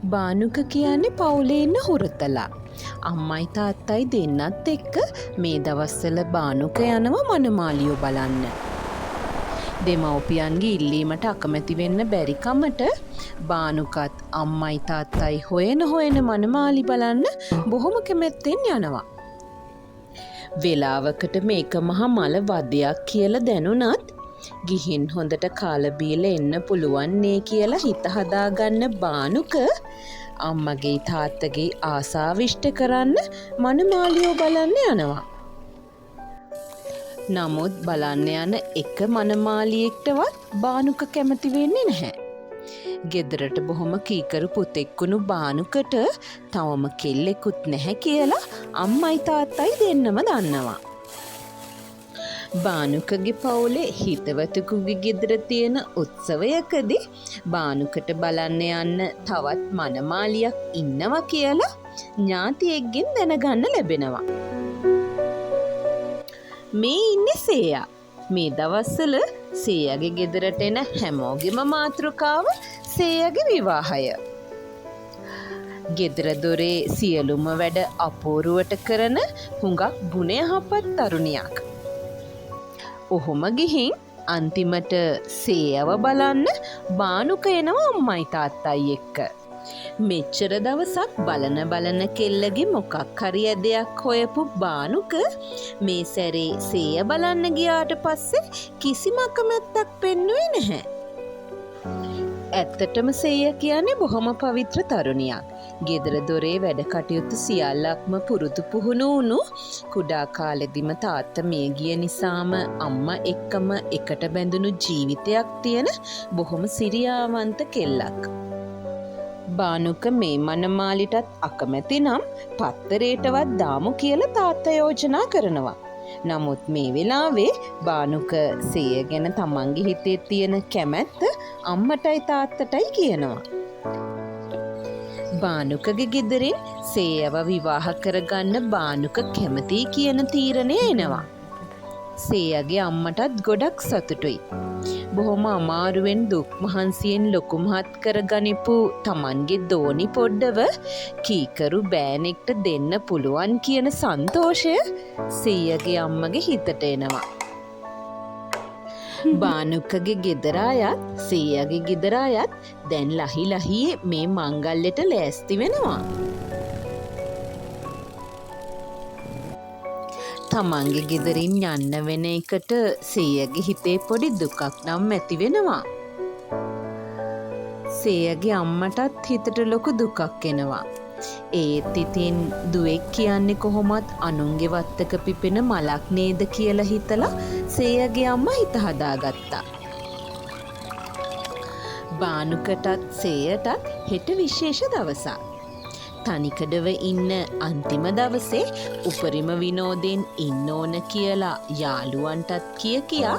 බානුක කියන්නේ පවුලේ ඉන්න හුරතලා. අම්මයි තාත්තයි දෙන්නත් එක්ක මේ දවස්වල බානුක යනවා මනමාලියෝ බලන්න. දෙමව්පියන්ගේ ඉල්ලීමට අකමැති වෙන්න බැරි කමට බානුකත් අම්මයි තාත්තයි හොයන මනමාලි බලන්න බොහොම කැමැත්තෙන් යනවා. වෙලාවකට මේක මහා මල වදයක් කියලා දැනුණත් ගිහින් හොඳට කාලා බීලා එන්න පුළුවන් නේ කියලා හිත හදාගන්න බානුක අම්මගේ තාත්තගේ ආසාව ඉෂ්ට කරන්න මනමාලියෝ බලන්න යනවා. නමුත් බලන්න යන එක මනමාලියෙක්ටවත් බානුක කැමති වෙන්නේ නැහැ. ගෙදරට බොහොම කීකරු පුතෙක්කුණු බානුකට තවම කෙල්ලෙකුත් නැහැ කියලා අම්මයි තාත්තයි දෙන්නම දන්නවා. බානුකගේ පවුලේ හිතවතෙකුගේ ගෙදර තියෙන උත්සවයකදී බානුකට බලන්න යන්න තවත් මනමාලියක් ඉන්නවා කියලා ඥාතියෙක්ගෙන් දැනගන්න ලැබෙනවා. මේ ඉන්නේ සේයා. මේ දවස්වල සේයාගේ ගෙදරට එන හැමෝගෙම මාතෘකාව සේයාගේ විවාහය. ගෙදර දොරේ සියලුම වැඩ අපූරුවට කරන හුඟක් ගුණ යහපත් තරුණියක්. ඔහොම ගිහින් අන්තිමට සේයව බලන්න බානුක එනවා අම්මයි තාත්තයි එක්ක. මෙච්චර දවසක් බලන කෙල්ලගේ මොකක් හරි ඇදයක් හොයපු බානුක මේ සැරේ සේය බලන්න ගියාට පස්සේ කිසිම අකමැත්තක් පෙන්නුවේ නැහැ. ඇත්තටම සේය කියන්නේ බොහොම පවිත්‍ර තරුණියක්. ගෙදර දොරේ වැඩ කටයුතු සියල්ලක්ම පුරුදු පුහුණු වුණු කුඩා කාලෙදිම තාත්තා මිය ගිය නිසාම අම්මා එක්කම එකට බැඳුණු ජීවිතයක් තියෙන බොහොම සිරියාවන්ත කෙල්ලක්. බානුක මේ මනමාලිටත් අකමැති නම් පත්තරේටවත් දාමු කියලා තාත්තා යෝජනා කරනවා. නමුත් මේ වෙලාවේ බානුක සේය ගැන තමන්ගේ හිතේ තියෙන කැමැත්ත අම්මටයි තාත්තටයි කියනවා. බානුකගේ ගෙදරින් සේයව විවාහ කරගන්න බානුක කැමති කියන තීරණය එනවා. සේයගේ අම්මටත් ගොඩක් සතුටුයි. බොහොම අමාරුවෙන් දුක් මහන්සියෙන් ලොකු මහත් කරගනිපු තමන්ගේ දෝනි පොඩ්ඩව කීකරු බෑනෙක්ට දෙන්න පුළුවන් කියන සන්තෝෂය සේයගේ අම්මගේ හිතට එනවා. බානුකගේ ගෙදර අයත් සේයගේ ගෙදර අයත් දැන් ලහියේ මේ මංගල්‍යයට ලෑස්ති වෙනවා. තමන්ගේ ගෙදරින් යන්න වෙන එකට සේයගේ හිතේ පොඩි දුකක් නම් ඇති වෙනවා. සේයගේ අම්මටත් හිතට ලොකු දුකක් එනවා. ඒත් ඉතින් දුවෙක් කියන්නේ කොහොමත් අනුන්ගේ වත්තක පිපෙන මලක් නේද කියලා හිතලා සේයගේ අම්මා හිත හදාගත්තා. බානුකටත් සේයටත් හෙට විශේෂ දවසක්. තනිකඩව ඉන්න අන්තිම දවසේ උපරිම විනෝදයෙන් ඉන්න ඕන කියලා යාළුවන්ටත් කියා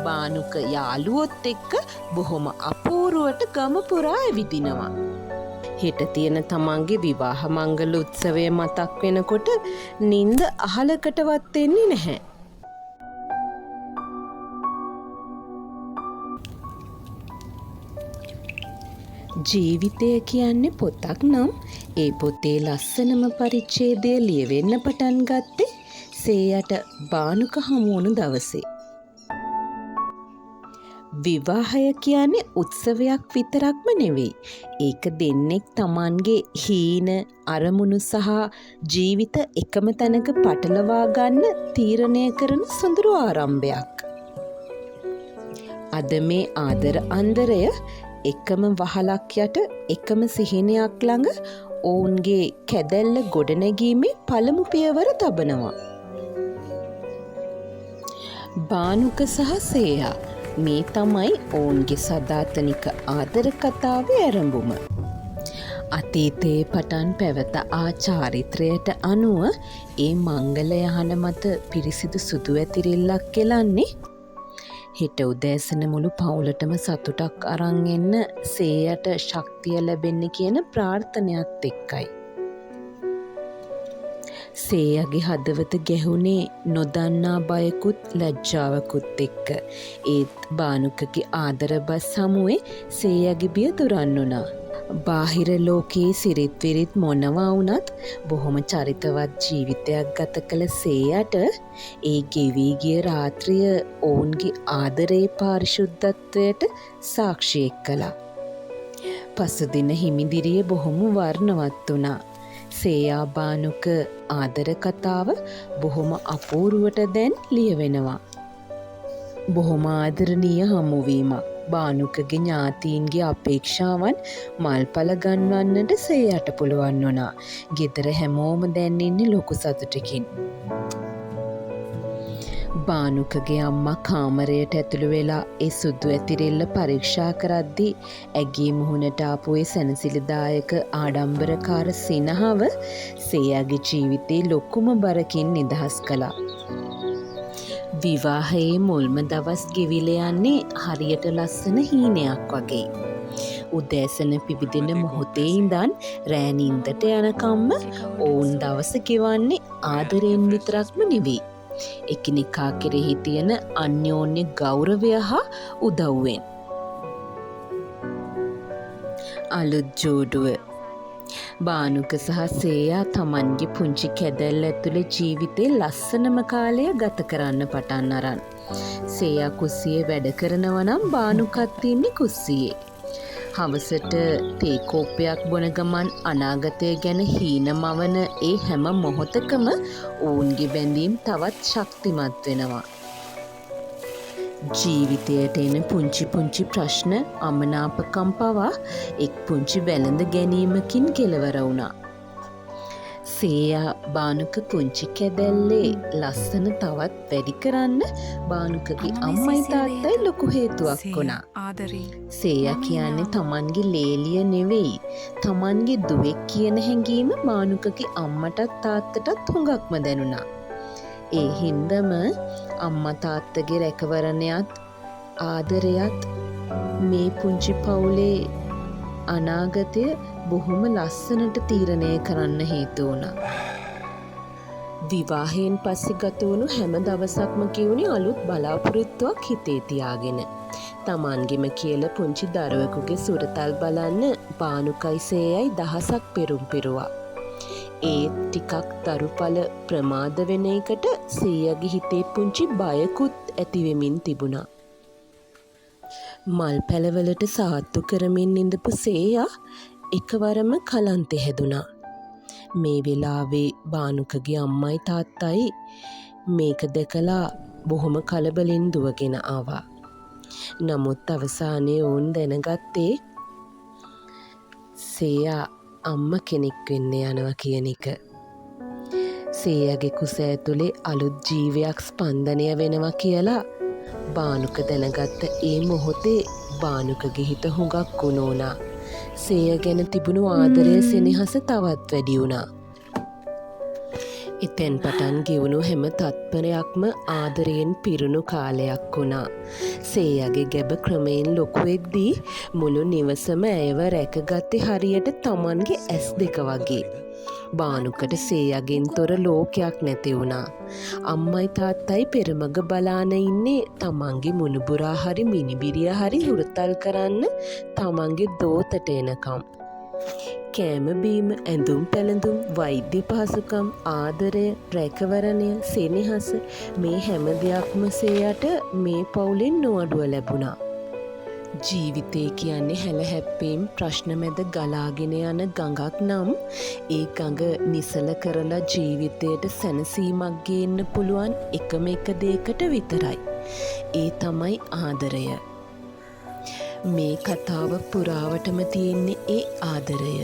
බානුක යාළුවොත් එක්ක බොහොම අපූරුවට ගම පුරා ඇවිදිනවා. හෙට තියෙන තමන්ගේ විවාහ මංගල උත්සවය මතක් වෙනකොට නින්ද අහලකටවත් එන්නේ නැහැ. ජීවිතය කියන්නේ පොතක් නම් ඒ පොතේ ලස්සනම පරිච්ඡේදය ලියවෙන්න පටන් ගත්තේ සේයට බානුක හමුවුණු දවසේ. විවාහය කියන්නේ උත්සවයක් විතරක්ම නෙවෙයි. ඒක දෙන්නෙක් තමන්ගේ හීන අරමුණු සහ ජීවිත එකම තැනක පටලවා ගන්න තීරණය කරන සොඳුරු ආරම්භයක්. අද මේ ආදර අන්දරය එකම වහලක් යට එකම සිහිනයක් ළඟ ඔවුන්ගේ කැදැල්ල ගොඩනැගීමේ පළමු පියවර තබනවා. බානුක සහ සේයා මේ තමයි ඔවුන්ගේ සදාතනික ආදර කතාවේ ආරම්භුම. අතීතයේ පටන් පැවත ආ චාරිත්‍රයට අනුව ඒ මංගල යහන මත පිරිසිදු සුදු ඇතිරිල්ලක් කෙලන්නේ හෙට උදෑසන මුළු පවුලටම සතුටක් අරන් එන්න සේයට ශක්තිය ලැබෙන්න කියන ප්‍රාර්ථනයත් එක්කයි. සේයගේ හදවත ගැහුනේ නොදන්නා බයකුත් ලැජ්ජාවකුත් එක්ක. ඒත් බානුකගේ ආදර බස් හමුවේ සේයගේ බිය දුරන් වුණා. බාහිර ලෝකයේ සිරිත් විරිත් මොනවා වුණත් බොහොම චරිතවත් ජීවිතයක් ගත කළ සේයට ඒ ගෙවී ගිය රාත්‍රිය ඔවුන්ගේ ආදරයේ පාරිශුද්ධත්වයට සාක්ෂියක් කළා. පසුදින හිමිදිරිය බොහොම වර්ණවත් වුණා. සේයා බානුක ආදර කතාව බොහොම අපූරුවට දැන් ලියවෙනවා. බොහොම ආදරණීය හමුවීමක්. බානුකගේ ඥාතීන්ගේ අපේක්ෂාවන් මල්ඵල ගන්වන්නට සේයාට පුළුවන් වුණා. ගෙදර හැමෝම දැන් ඉන්නේ ලොකු සතුටකින්. බානුකගේ අම්මා කාමරයට ඇතුළු වෙලා ඒ සුදු ඇතිරිල්ල පරීක්ෂා කරද්දී ඇගේ මුහුණට ආපු ඒ සැනසිලිදායක ආඩම්බරකාර සිනහව සේයාගේ ජීවිතේ ලොකුම බරකින් නිදහස් කළා. විවාහයේ මුල්ම දවස් ගෙවිල යන්නේ හරියට ලස්සන හීනයක් වගේ. උදෑසන පිබිදෙන මොහොතේ ඉඳන් රෑ නින්දට යනකම්ම ඔවුන් දවස ගෙවන්නේ ආදරයෙන් විතරක්ම නෙවෙයි. එකිනෙකා කෙරෙහි තියෙන අන්‍යෝන්‍ය ගෞරවය හා උදව්වෙන්. අලුත් ජෝඩුව. බානුක සහ සේයා තමන්ගේ පුංචි කැදැල්ල ඇතුළේ ජීවිතේ ලස්සනම කාලය ගත කරන්න පටන් අරන්. සේයා කුස්සියේ වැඩ කරනවා නම් බානුකත් ඉන්නේ කුස්සියේ. හවසට තේ කෝප්පයක් බොන ගමන් අනාගතය ගැන හීනමවන ඒ හැම මොහොතකම ඔවුන්ගේ බැඳීම් තවත් ශක්තිමත් වෙනවා. ජීවිතයට එන පුංචි පුංචි ප්‍රශ්න අමනාපකම් පවා එක් පුංචි වැළඳ ගැනීමකින් කෙලවර වුණා. සේයා බානුක පුංචි කැදැල්ලේ ලස්සන තවත් වැඩි කරන්න බානුකගේ අම්මයි තාත්තයි ලොකු හේතුවක් වුණා. සේයා කියන්නේ තමන්ගේ ලේලිය නෙවෙයි, තමන්ගේ දුවෙක් කියන හැඟීම බානුකගේ අම්මටත් තාත්තටත් හුඟක්ම දැනුණා. ඒ හින්දම අම්මා තාත්තගේ රැකවරණයත් ආදරයත් මේ පුංචි පවුලේ අනාගතය බොහොම ලස්සනට තීරණය කරන්න හේතු වුණා. විවාහයෙන් පස්සේ ගත වුණු හැම දවසක්ම කියුණේ අලුත් බලාපොරොත්තුවක් හිතේ තියාගෙන. තමන්ගෙම කියලා පුංචි දරුවෙකුගේ සුරතල් බලන්න බානුකයි සේයයි දහසක් පෙරුම් පිරුවා. ඒත් ටිකක් දරුඵල ප්‍රමාද වෙන එකට සේයාගේ හිතේ පුංචි බයකුත් ඇතිවෙමින් තිබුණා. මල් පැලවලට සාත්තු කරමින් ඉඳපු සේයා එකවරම කලන්තෙ හැදුනා. මේ වෙලාවේ බානුකගේ අම්මයි තාත්තයි මේක දැකලා බොහොම කලබලෙන් දුවගෙන ආවා. නමුත් අවසානයේ ඔවුන් දැනගත්තේ සේයා අම්ම කෙනෙක් වෙන්න යනවා කියන එක. සේයාගේ කුස ඇතුලේ අලුත් ජීවයක් ස්පන්දනය වෙනවා කියලා බානුක දැනගත්ත ඒ මොහොතේ බානුකගේ හිත හුඟක් කුණෝනා. සේයා ගැන තිබුණු ආදරය සෙනෙහස තවත් වැඩි වුණා. එතෙන් පටන් ගෙවුණු හැම තත්පරයක්ම ආදරයෙන් පිරුණු කාලයක් වුණා. සේයාගේ ගැබ ක්‍රමයෙන් ලොකු වෙද්දී මුළු නිවසම ඇයව රැකගත්තේ හරියට තමන්ගේ ඇස් දෙක වගේ. බානුකට සේයාගෙන් තොර ලෝකයක් නැති වුණා. අම්මයි තාත්තයි පෙරමග බලාන ඉන්නේ තමන්ගේ මුණුබුරා හරි මිනිබිරිය හරි හුරතල් කරන්න තමන්ගේ දෝතට එනකම්. කෑම බීම, ඇඳුම් පැළඳුම්, වෛද්‍ය පහසුකම්, ආදරය, රැකවරණය, සෙනෙහස මේ හැම දෙයක්ම සේයට මේ පවුලෙන් නොඅඩුව ලැබුණා. ජීවිතය කියන්නේ හැලහැප්පීම් ප්‍රශ්න මැද ගලාගෙන යන ගඟක් නම් ඒ ගඟ නිසල කරලා ජීවිතයට සැනසීමක් ගේන්න පුළුවන් එකම එක දෙයකට විතරයි. ඒ තමයි ආදරය. මේ කතාව පුරාවටම තියෙන්නේ ඒ ආදරය.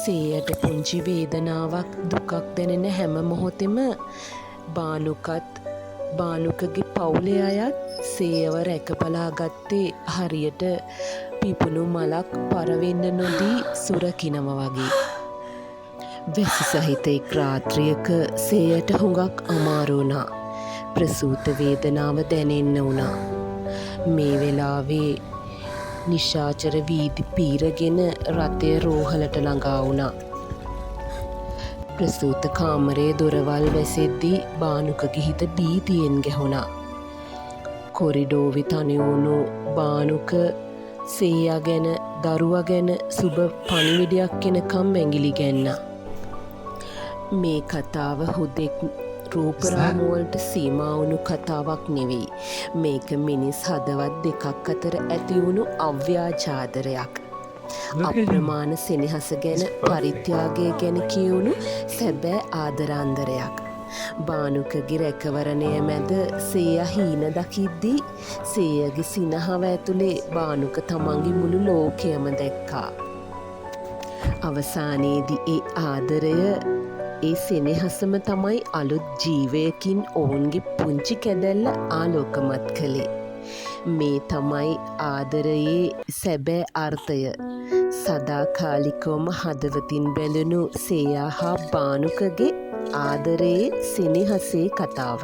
සේයට පුංචි වේදනාවක් දුකක් දැනෙන හැම මොහොතෙම බානුකගේ පවුලේ අයත් සේයව රැකබලා ගත්තේ හරියට පිපුණු මලක් පරවෙන්න නොදී සුරකිනව වගේ. වැසි සහිත එක් රාත්‍රියක සේයට හුඟක් අමාරු වුණා. ප්‍රසූත වේදනාව දැනෙන්න වුණා. මේ වෙලාවේ නිශාචර වීදි පීරගෙන රථය රෝහලට ළඟා වුණා. ප්‍රසූත කාමරයේ දොරවල් වැසෙද්දී බානුකගේ හිත භීතියෙන් ගැහුණා. කොරිඩෝවේ තනි වුණු බානුක සේයා ගැන දරුවා ගැන සුබ පණිවිඩයක් එනකම් ඇඟිලි ගැන්නා. මේ කතාව හුදෙක් රූපරාමුවලට සීමාවුණු කතාවක් නෙවෙයි. මේක මිනිස් හදවත් දෙකක් අතර ඇතිවුණු අව්‍යාජාදරයක්. අප්‍රමාණ සෙනෙහස ගැන පරිත්‍යාගය ගැන කියවුණු සැබෑ ආදරාන්දරයක්. බානුකගේ රැකවරණය මැද සේයා හීන දකිද්දී සේයගේ සිනහව ඇතුළේ බානුක තමන්ගේ මුළු ලෝකයම දැක්කා. අවසානයේදී ඒ ආදරය ඒ සෙනෙහසම තමයි අලුත් ජීවයකින් ඔවුන්ගේ පුංචි කැදැල්ල ආලෝකමත් කළේ. මේ තමයි ආදරයේ සැබෑ අර්ථය. සදාකාලිකවම හදවතින් බැඳුණු සේයා හා බානුකගේ ආදරයේ සෙනෙහසේ කතාව.